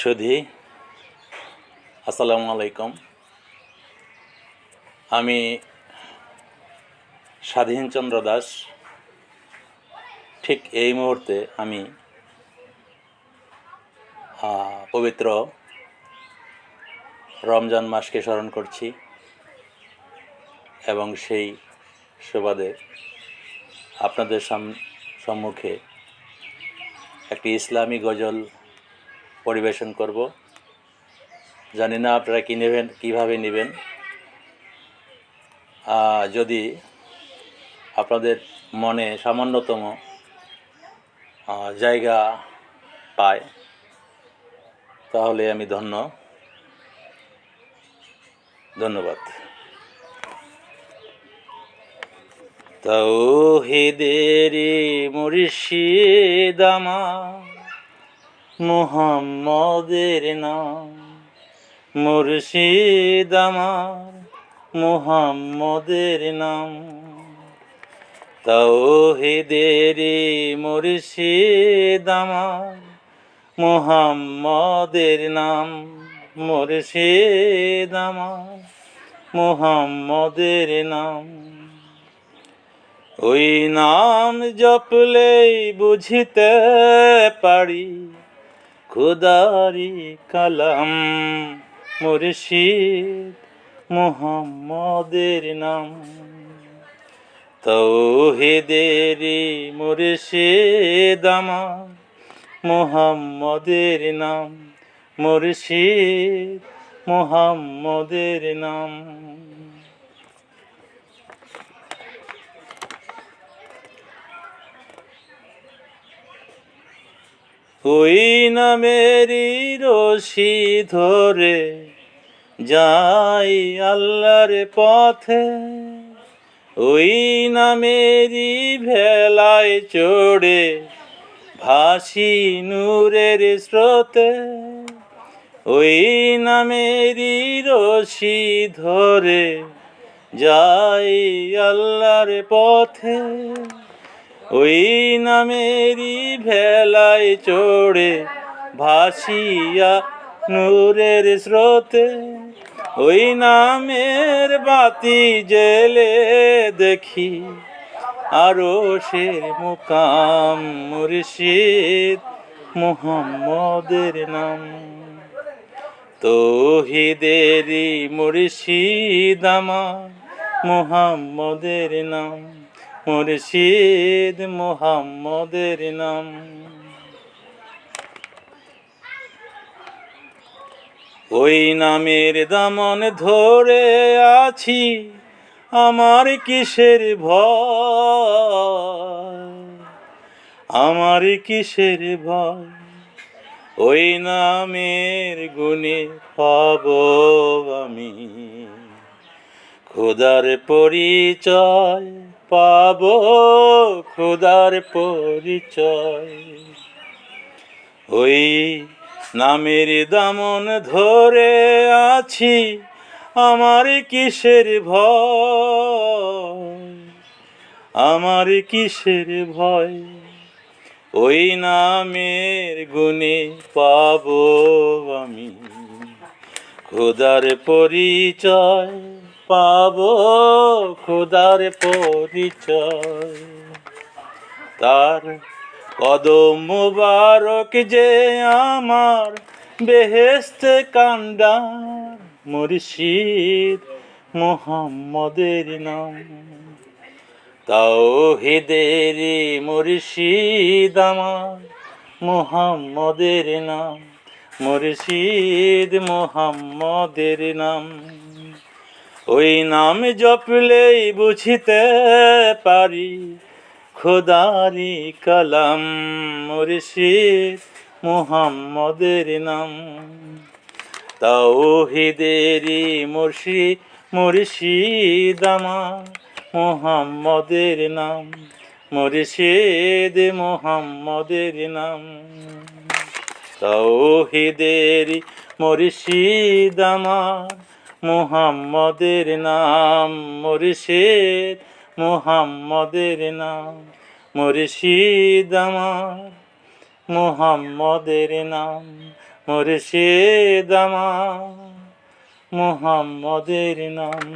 সুধী, আসসালামু আলাইকুম। আমি স্বাধীনচন্দ্র দাস। ঠিক এই মুহূর্তে আমি পবিত্র রমজান মাসকে স্মরণ করছি এবং সেই সুবাদে আপনাদের সম্মুখে একটি ইসলামী গজল পরিবেশন করব। জানি না আপনারা কী নেবেন, কীভাবে নেবেন। যদি আপনাদের মনে সামান্যতম জায়গা পায় তাহলে আমি ধন্যবাদ। তাওহীদেরি মুর্শিদ আমার মুহাম্মদের নাম, মুর্শিদ আমার মুহাম্মদের নাম। তাওহীদেরি মুর্শিদ আমার মুহাম্মদের নাম, মুর্শিদ আমার মুহাম্মদের নাম। ওই নাম জপলেই বুঝিতে পারি খোদারি কালাম, মুর্শিদ মুহাম্মদের নাম। তাওহীদেরি মুর্শিদ আমার মুহাম্মদের নাম, মুর্শিদ মুহাম্মদের নাম। ওই নামেরই রশি ধরে যাই আল্লাহর পথে, ওই নামেরই ভেলায় চড়ে ভাসি নূরের স্রোতে। ওই নামেরই রশি ধরে যাই আল্লাহর পথে, ওই নামেরই ভেলায় চড়ে ভাসিয়া নূরের স্রোতে। ওই নামের বাতি জেলে দেখি আরশের মুকাম, মুর্শিদ মুহাম্মদের নাম। তাওহীদেরি মুর্শিদ আমার মুহাম্মদের নাম, মুর্শিদ মুহাম্মদের নাম। ওই নামের দামন ধরে আছি আমার কিসের ভয়, আমার কিসের ভয়। ওই নামের গুণে পাব আমি খোদার পরিচয়, পাব খোদার পরিচয়। ওই নামের দামন ধরে আছি আমার কিসের ভয়, আমার কিসের ভয়। ওই নামের গুণে পাব আমি খোদার পরিচয়, পাব খোদার পরিচয়। তার কদম মুবারক যে আমার বেহেশতে কান্ডার, মুর্শিদ মুহাম্মদের নাম। তাওহীদেরি মুর্শিদ আমার মুহাম্মদের নাম, মুর্শিদ মুহাম্মদের নাম। ওই নাম জপলেই বুঝিতে পারি খোদারি কালাম, মুর্শিদ মুহাম্মদের নাম। তাওহীদেরি মুর্শিদ আমার মুহাম্মদের নাম, মুর্শিদ মুহাম্মদের নাম। তাওহীদেরি মুর্শিদ আমার মুহাম্মদের নাম, মুর্শিদ মুহাম্মদের নাম, মুর্শিদ আমার মুহাম্মদের নাম, মুর্শিদ আমার মুহাম্মদের নাম।